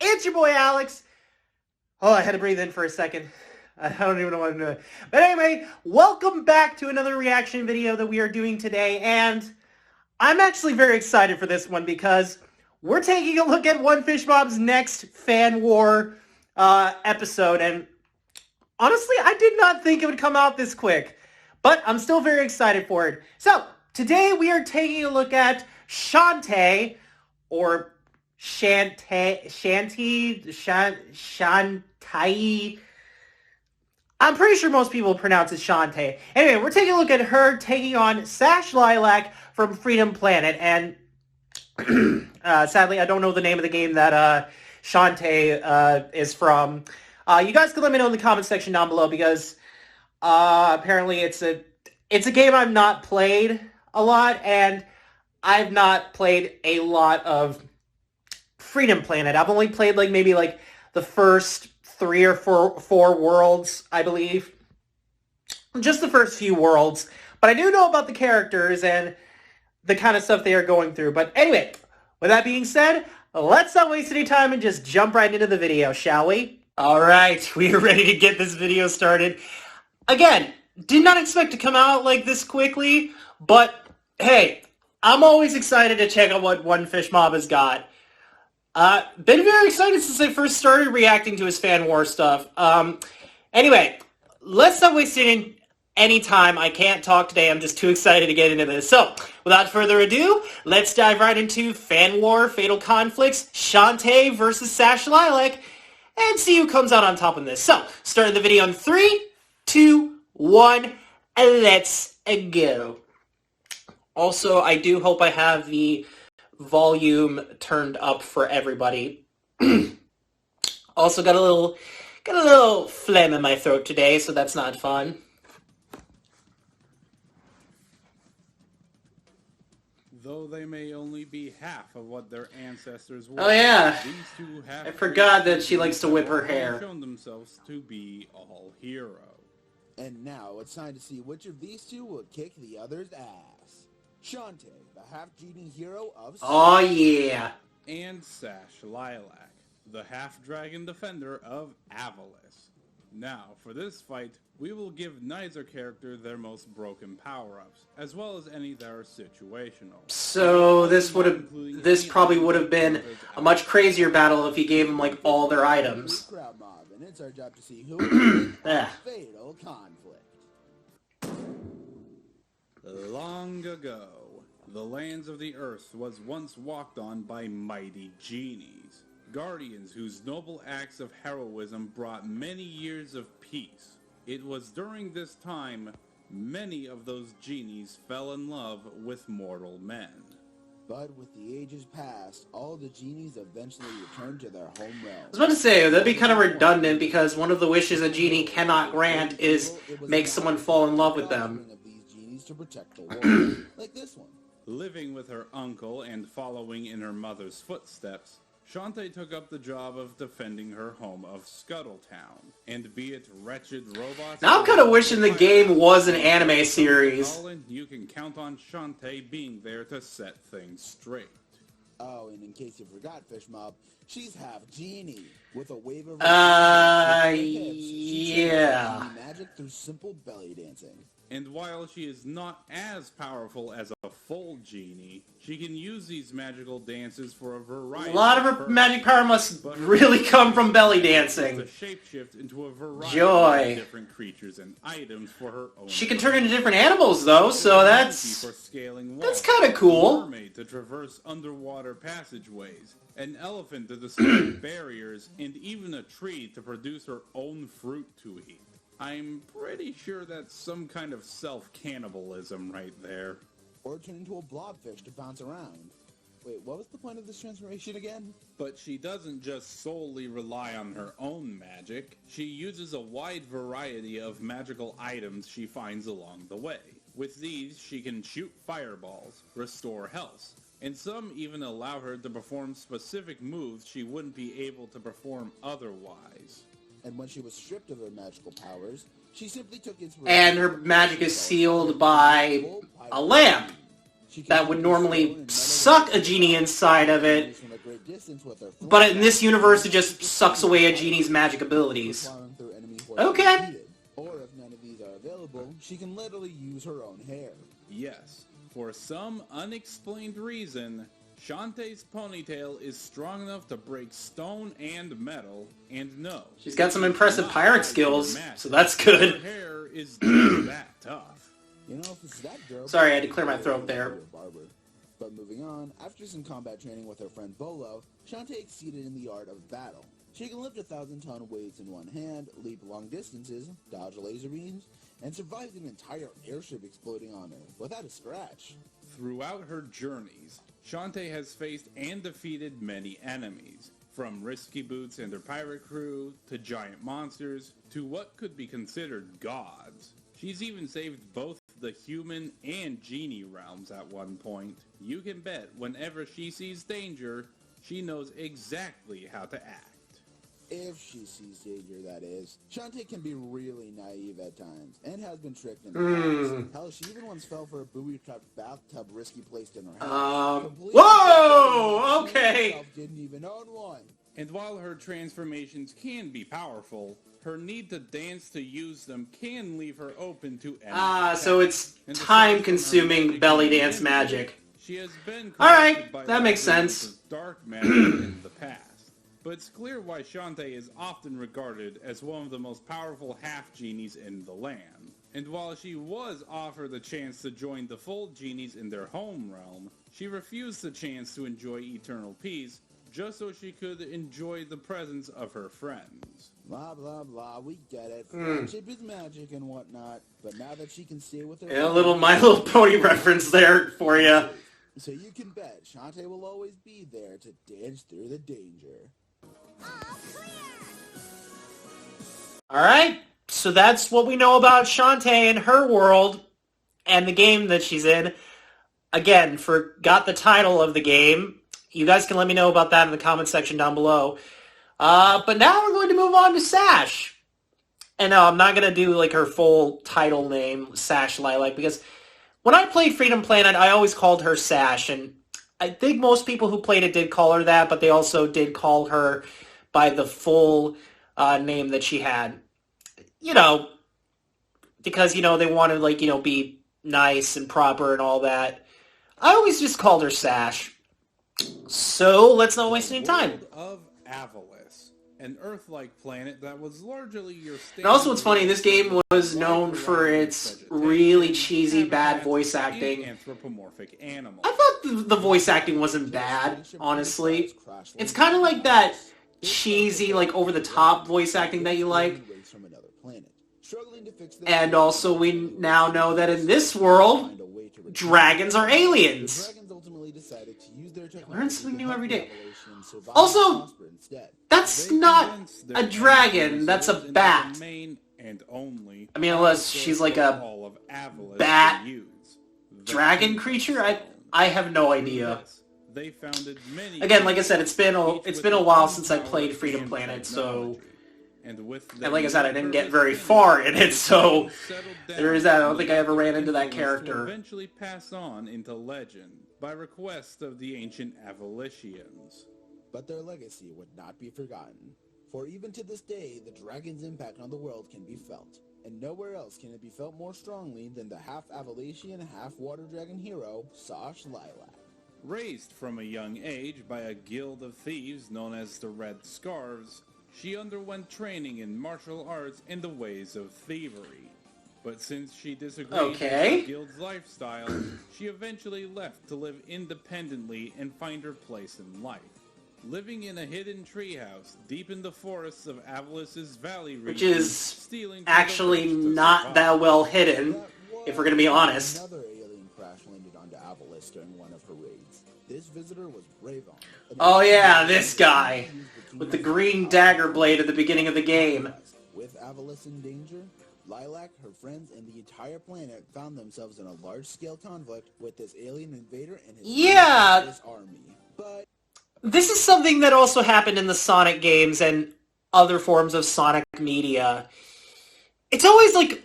It's your boy Alex. Oh, I had to breathe in for a second. I don't even know what I'm doing. But anyway, welcome back to another reaction video that we are doing today. And I'm actually very excited for this one because we're taking a look at One Fish Mob's next fan war episode. And honestly, I did not think it would come out this quick. But I'm still very excited for it. So, today we are taking a look at Shantae, or Shantae. I'm pretty sure most people pronounce it Shantae. Anyway, we're taking a look at her taking on Sash Lilac from Freedom Planet. And sadly, I don't know the name of the game that Shantae is from. You guys can let me know in the comment section down below because apparently it's a game I've not played a lot, and I've not played a lot of Freedom Planet. I've only played maybe the first 3 or 4 worlds, I believe. Just the first few worlds. But I do know about the characters and the kind of stuff they are going through. But anyway, with that being said, let's not waste any time and just jump right into the video, shall we? Alright, we are ready to get this video started. Again, did not expect to come out like this quickly, but hey, I'm always excited to check out what One Fish Mob has got. Been very excited since I first started reacting to his fan war stuff. Anyway, let's not waste any time. I can't talk today. I'm just too excited to get into this. So, without further ado, let's dive right into fan war, fatal conflicts, Shantae versus Sash Lilac, and see who comes out on top in this. So, starting the video in 3, 2, 1, and let's go. Also, I do hope I have the volume turned up for everybody. Also got a little phlegm in my throat today, so that's not fun. Though they may only be half of what their ancestors were. Oh yeah, these two have I forgot that she likes to whip her hair. Shown themselves to be all heroes. And now it's time to see which of these two will kick the other's ass. Shantae, the half-genie hero of... Oh yeah. And Sash Lilac, the half-dragon defender of Avalis. Now, for this fight, we will give neither character their most broken power-ups, as well as any that are situational. So this probably would have been a much crazier battle if you gave them all their items. Crowd mob, and it's our job to see who wins a fatal conflict. Long ago, the lands of the earth was once walked on by mighty genies, guardians whose noble acts of heroism brought many years of peace. It was during this time many of those genies fell in love with mortal men. But with the ages past, all the genies eventually returned to their home realm. I was about to say, that'd be kind of redundant because one of the wishes a genie cannot grant is make someone fall in love with them. To protect the world, like this one. Living with her uncle and following in her mother's footsteps, Shantae took up the job of defending her home of Scuttletown. And be it wretched robots... Now I'm kind of wishing the game was an anime series. You can count on Shantae being there to set things straight. Oh, and in case you forgot, Fish Mob, she's half genie with a wave of yeah. Magic through simple belly dancing. And while she is not as powerful as a full genie, she can use these magical dances for a variety. A lot of her magic power must really come from belly dancing. To shapeshift into a variety of different creatures and items for her own. She can turn into different animals though, so that's kind of cool. A mermaid to traverse underwater passageways, an elephant to destroy barriers, and even a tree to produce her own fruit to eat. I'm pretty sure that's some kind of self-cannibalism right there. Or turn into a blobfish to bounce around. Wait, what was the point of this transformation again? But she doesn't just solely rely on her own magic. She uses a wide variety of magical items she finds along the way. With these, she can shoot fireballs, restore health, and some even allow her to perform specific moves she wouldn't be able to perform otherwise. And when she was stripped of her magical powers, she simply took inspiration. And her magic is sealed by a lamp that would normally suck a genie inside of it, but in this universe it just sucks away a genie's magic abilities. Okay. Or if none of these are available, she can literally use her own hair. Yes, for some unexplained reason, Shantae's ponytail is strong enough to break stone and metal, and no. She's got some impressive pirate skills, so that's good. Her hair is just that tough. You know, if it's that girl, Sorry, I had to clear my throat there. But moving on, after some combat training with her friend Bolo, Shantae exceeded in the art of battle. She can lift 1,000-ton weights in one hand, leap long distances, dodge laser beams, and survive an entire airship exploding on her without a scratch. Throughout her journeys, Shantae has faced and defeated many enemies, from Risky Boots and her pirate crew, to giant monsters, to what could be considered gods. She's even saved both the human and genie realms at one point. You can bet whenever she sees danger, she knows exactly how to act. If she sees danger, that is. Shantae can be really naive at times, and has been tricked in the past. Hell, she even once fell for a booby-trapped bathtub Risky placed in her house. Whoa! Okay. She didn't even own one. And while her transformations can be powerful, her need to dance to use them can leave her open to any So it's time-consuming belly dance magic. She has been Alright, by that makes sense. dark magic in the past. But it's clear why Shantae is often regarded as one of the most powerful half-genies in the land. And while she was offered the chance to join the full genies in their home realm, she refused the chance to enjoy eternal peace just so she could enjoy the presence of her friends. Blah, blah, blah, we get it. Friendship is magic and whatnot, but now that she can stay with her... Yeah, a little My Little Pony reference there for you. So you can bet Shantae will always be there to dance through the danger. Alright, so that's what we know about Shantae and her world and the game that she's in. Again, forgot the title of the game. You guys can let me know about that in the comment section down below. But now we're going to move on to Sash. And no, I'm not going to do like her full title name, Sash Lilac, because when I played Freedom Planet, I always called her Sash, and I think most people who played it did call her that, but they also did call her by the full name that she had. You know, because, you know, they wanted, like, you know, be nice and proper and all that. I always just called her Sash. So, let's not waste any time. Of Avalis, an Earth-like planet that was largely your And also, what's funny, this game was known for its really cheesy, bad voice acting. Anthropomorphic animals. I thought the voice acting wasn't bad, honestly. It's kind of like that cheesy, like, over-the-top voice acting that you like. And also, we now know that in this world, dragons are aliens. Learn something new every day. Also, that's not a dragon, that's a bat. I mean, unless she's like a bat dragon creature? I have no idea. Again, like I said, it's been a while since I played Freedom Planet, so... And like I said, I didn't get very far in it, so there is that. I don't think I ever ran into that character. Eventually pass on into legend by request of the ancient Avalicians. But their legacy would not be forgotten. For even to this day, the dragon's impact on the world can be felt. And nowhere else can it be felt more strongly than the half-Avalician, half-water dragon hero, Sash Lilac. Raised from a young age by a guild of thieves known as the Red Scarves, she underwent training in martial arts and the ways of thievery. But since she disagreed with the guild's lifestyle, she eventually left to live independently and find her place in life. Living in a hidden treehouse deep in the forests of Avalis's Valley region, which is actually not that well hidden, if we're going to be honest. Another alien crash landed onto Avalis during one of her raids. This visitor was Bravon. Oh yeah, this guy with the green dagger blade at the beginning of the game. With Avalis in danger, Lilac, her friends, and the entire planet found themselves in a large-scale conflict with this alien invader and his army. But this is something that also happened in the Sonic games and other forms of Sonic media. It's always like,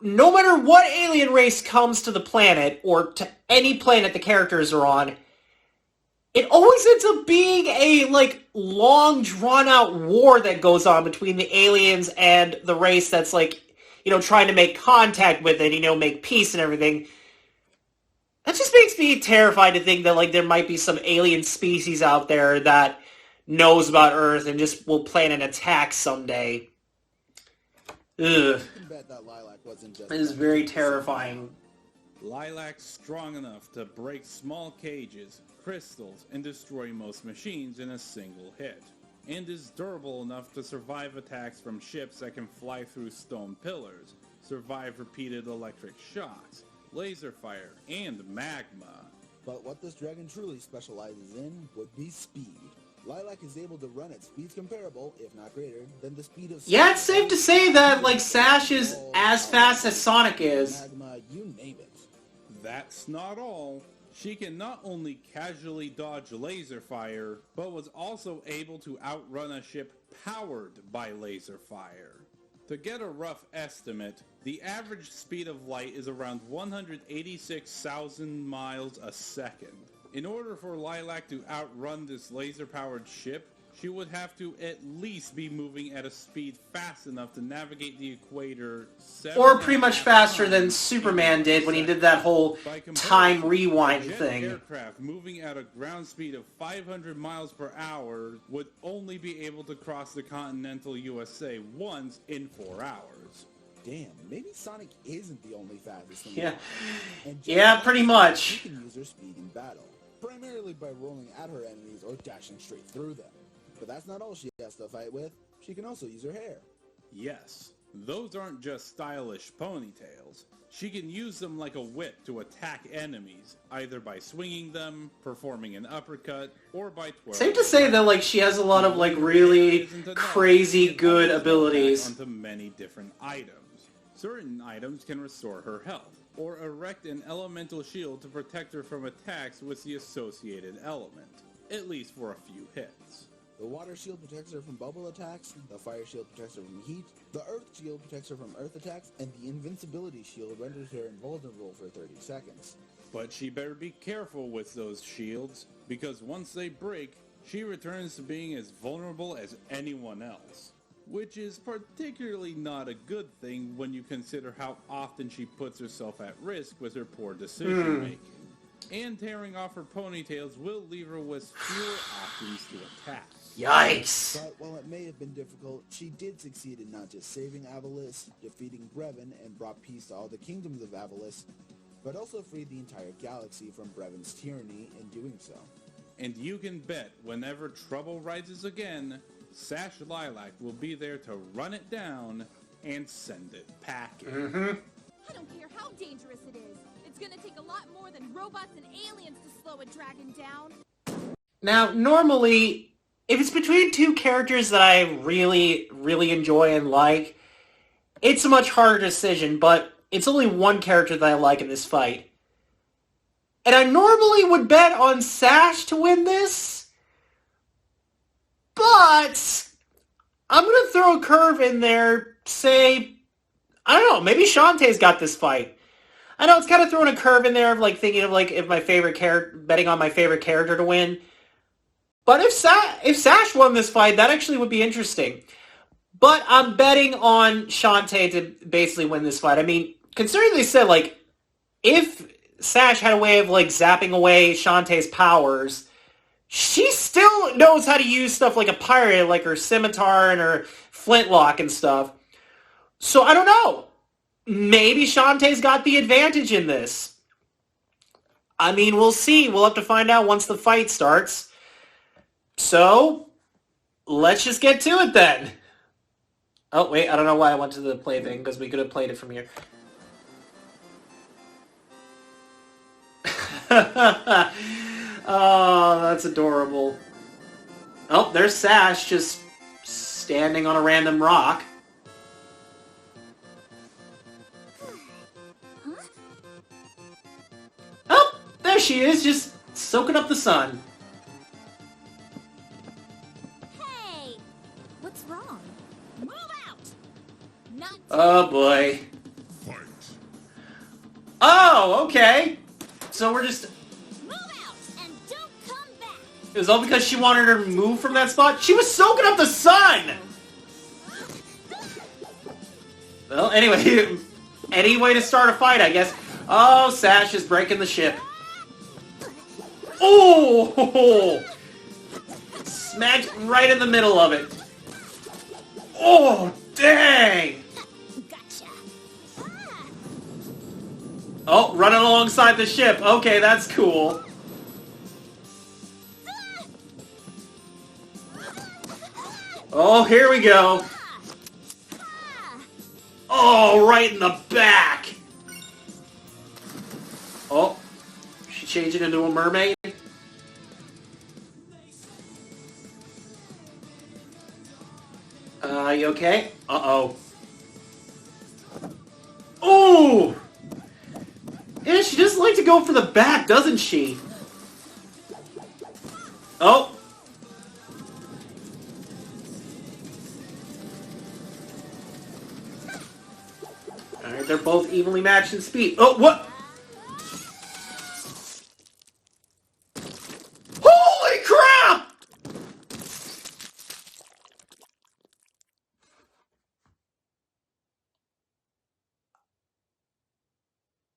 no matter what alien race comes to the planet, or to any planet the characters are on, it always ends up being a, like, long, drawn-out war that goes on between the aliens and the race that's, like, trying to make contact with it, make peace and everything. That just makes me terrified to think that, like, there might be some alien species out there that knows about Earth and just will plan an attack someday. Ugh. I bet that Lilac wasn't just It is very terrifying. Lilac's strong enough to break small cages, crystals, and destroy most machines in a single hit, and is durable enough to survive attacks from ships that can fly through stone pillars, survive repeated electric shocks, laser fire, and magma. But what this dragon truly specializes in would be speed. Lilac is able to run at speeds comparable, if not greater, than the speed of... Yeah, it's safe to say that, like, Sash is as fast as Sonic is. Magma, you name it. That's not all. She can not only casually dodge laser fire, but was also able to outrun a ship powered by laser fire. To get a rough estimate, the average speed of light is around 186,000 miles a second. In order for Lilac to outrun this laser-powered ship, she would have to at least be moving at a speed fast enough to navigate the equator Or pretty much faster than Superman did when he did that whole time rewind thing. Aircraft moving at a ground speed of 500 miles per hour would only be able to cross the continental USA once in 4 hours. Damn, maybe Sonic isn't the only fastest thing. Yeah, And just yeah, pretty much. She can use her speed in battle, primarily by rolling at her enemies or dashing straight through them. But that's not all she has to fight with. She can also use her hair. Yes, those aren't just stylish ponytails. She can use them like a whip to attack enemies, either by swinging them, performing an uppercut, or by twirling. Safe to say that, like, she has a lot of, like, really crazy good abilities. Onto many different items. Certain items can restore her health, or erect an elemental shield to protect her from attacks with the associated element, at least for a few hits. The water shield protects her from bubble attacks, the fire shield protects her from heat, the earth shield protects her from earth attacks, and the invincibility shield renders her invulnerable for 30 seconds. But she better be careful with those shields, because once they break, she returns to being as vulnerable as anyone else. Which is particularly not a good thing when you consider how often she puts herself at risk with her poor decision-making. And tearing off her ponytails will leave her with fewer options to attack. Yikes! But while it may have been difficult, she did succeed in not just saving Avalis, defeating Brevin, and brought peace to all the kingdoms of Avalis, but also freed the entire galaxy from Brevin's tyranny in doing so. And you can bet whenever trouble rises again, Sash Lilac will be there to run it down and send it packing. I don't care how dangerous it is. It's gonna take a lot more than robots and aliens to slow a dragon down. Now, normally, if it's between two characters that I really, really enjoy and like, it's a much harder decision, but it's only one character that I like in this fight. And I normally would bet on Sash to win this, but I'm going to throw a curve in there, say, I don't know, maybe Shantae's got this fight. I know it's kind of throwing a curve in there of, like, thinking of, like, if my favorite character, betting on my favorite character to win. But if Sash won this fight, that actually would be interesting. But I'm betting on Shantae to basically win this fight. I mean, considering they said, like, if Sash had a way of, like, zapping away Shantae's powers, she still knows how to use stuff like a pirate, like her scimitar and her flintlock and stuff. So I don't know. Maybe Shantae's got the advantage in this. I mean, we'll see. We'll have to find out once the fight starts. So, let's just get to it then. Oh, wait, I don't know why I went to the play thing, because we could have played it from here. Oh, that's adorable. Oh, there's Sash just standing on a random rock. Oh, there she is, just soaking up the sun. Hey! What's wrong? Move out! Not Oh, boy. Fight. Oh, okay. So we're just... move out and don't come back! It was all because she wanted her to move from that spot? She was soaking up the sun! Well, anyway, any way to start a fight, I guess. Oh, Sash is breaking the ship. Oh! Smacked right in the middle of it. Oh, dang! Gotcha. Oh, running alongside the ship. Okay, that's cool. Oh, here we go. Oh, right in the back. Oh, she changing into a mermaid? You okay? Uh-oh. Ooh! Yeah, she doesn't like to go for the back, doesn't she? Oh! Alright, they're both evenly matched in speed. Oh, what? Holy crap!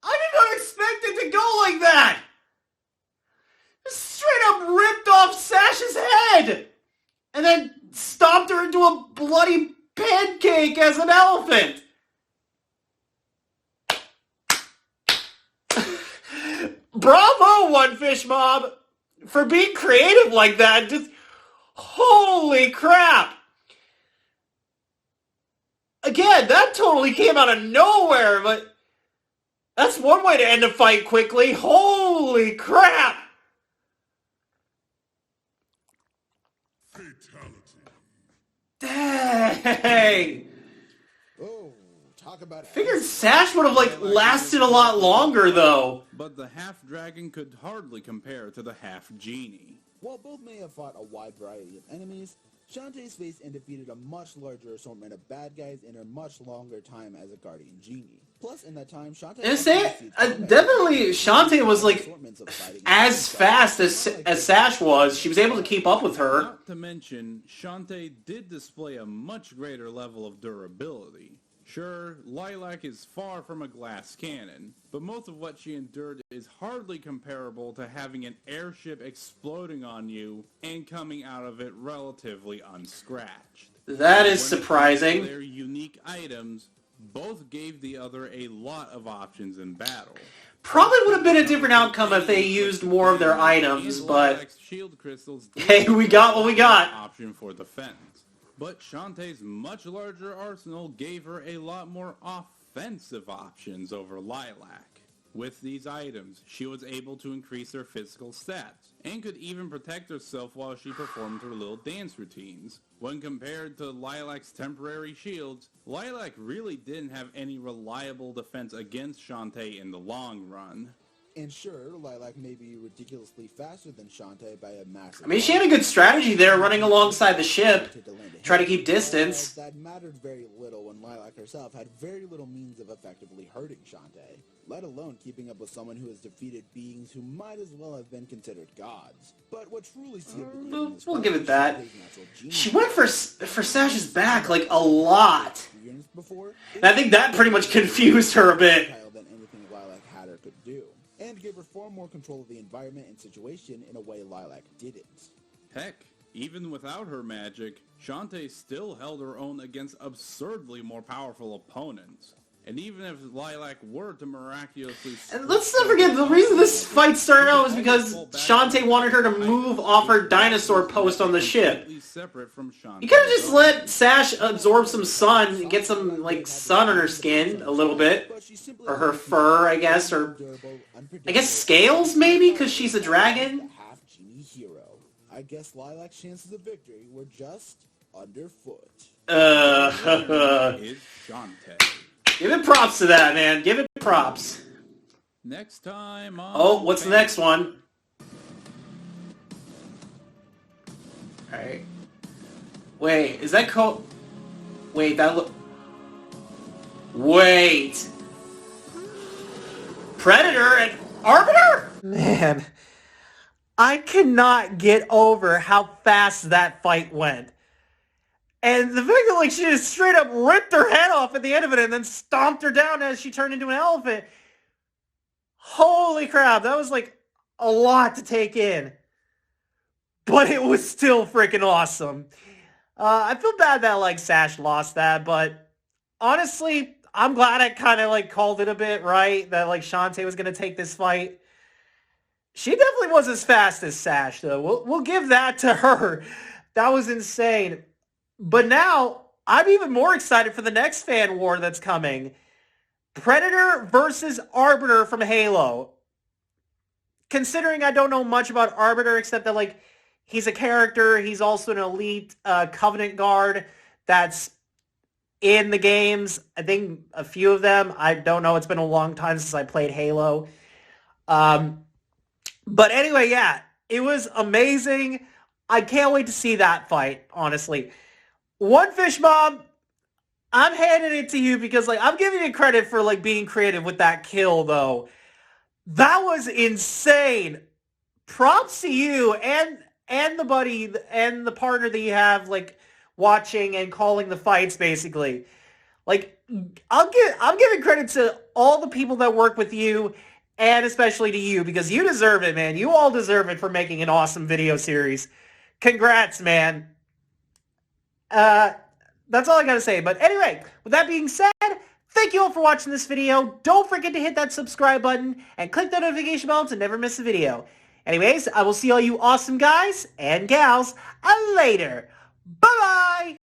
I did not expect it to go like that! Straight up ripped off Sash's head! And then stomped her into a bloody pancake as an elephant! Bravo, One Fish Mob, for being creative like that. Just holy crap! Again, that totally came out of nowhere, but that's one way to end a fight quickly. Holy crap! Dang! Oh, talk about Figured Sash would have like lasted a lot longer though. But the half-dragon could hardly compare to the half-genie. While both may have fought a wide variety of enemies, Shantae's faced and defeated a much larger assortment of bad guys in her much longer time as a guardian genie. Plus, in that time, Shantae... And definitely, Shantae was like as fast as Sash was. She was able to keep up with her. Not to mention, Shantae did display a much greater level of durability. Sure, Lilac is far from a glass cannon, but most of what she endured is hardly comparable to having an airship exploding on you and coming out of it relatively unscratched. That is When it surprising. comes to their unique items, both gave the other a lot of options in battle. Probably would have been a different outcome if they used more of their items, And but Lilac's shield crystals did hey, we got what we got. option for defense. But Shantae's much larger arsenal gave her a lot more offensive options over Lilac. With these items, she was able to increase her physical stats, and could even protect herself while she performed her little dance routines. When compared to Lilac's temporary shields, Lilac really didn't have any reliable defense against Shantae in the long run. And sure, Lilac may be ridiculously faster than Shantae by a massive... I mean, she had a good strategy there, running alongside the ship, try to keep distance. That mattered very little when Lilac herself had very little means of effectively hurting Shantae, let alone keeping up with someone who has defeated beings who might as well have been considered gods. But what truly sealed the deal in this We'll fight give it was that. Shantae's natural genius. She went for Sash's back, like, a lot. Experienced before, And I think that pretty much confused her a bit. than anything Lilac had or could do, and gave her far more control of the environment and situation in a way Lilac didn't. Heck, even without her magic, Shantae still held her own against absurdly more powerful opponents. And even if Lilac were to miraculously... And let's not forget, the reason this fight started out was because Shantae wanted her to move off her dinosaur post on the ship. Separate from Shantae. You could have just let Sash absorb some sun and get some, like, sun on her skin a little bit. Or her fur, I guess, or... I guess scales, maybe, because she's a dragon? Half-genie hero. I guess Lilac's chances of victory were just underfoot. Is Shantae. Give it props to that, man. Give it props. Next time on... Oh, what's the next one? Alright. Wait, is that Wait, that look... Wait! Predator and Arbiter? Man. I cannot get over how fast that fight went. And the fact that, like, she just straight up ripped her head off at the end of it and then stomped her down as she turned into an elephant. Holy crap, that was, like, a lot to take in. But it was still freaking awesome. I feel bad that, like, Sash lost that, but honestly, I'm glad I kind of, like, called it a bit, right? That, like, Shantae was going to take this fight. She definitely was as fast as Sash, though. We'll give that to her. That was insane. But now, I'm even more excited for the next fan war that's coming. Predator versus Arbiter from Halo. Considering I don't know much about Arbiter, except that, like, he's a character. He's also an elite Covenant guard that's in the games. I think a few of them. I don't know. It's been a long time since I played Halo. But anyway, yeah, it was amazing. I can't wait to see that fight, honestly. One Fish Mom, I'm handing it to you because, like, I'm giving you credit for, like, being creative with that kill, though. That was insane. Props to you and the buddy and the partner that you have, like, watching and calling the fights, basically. Like, I'm giving credit to all the people that work with you, and especially to you, because you deserve it, man. You all deserve it for making an awesome video series. Congrats, man. That's all I gotta say. But anyway, with that being said, thank you all for watching this video. Don't forget to hit that subscribe button and click that notification bell to never miss a video. Anyways, I will see all you awesome guys and gals later. Bye-bye!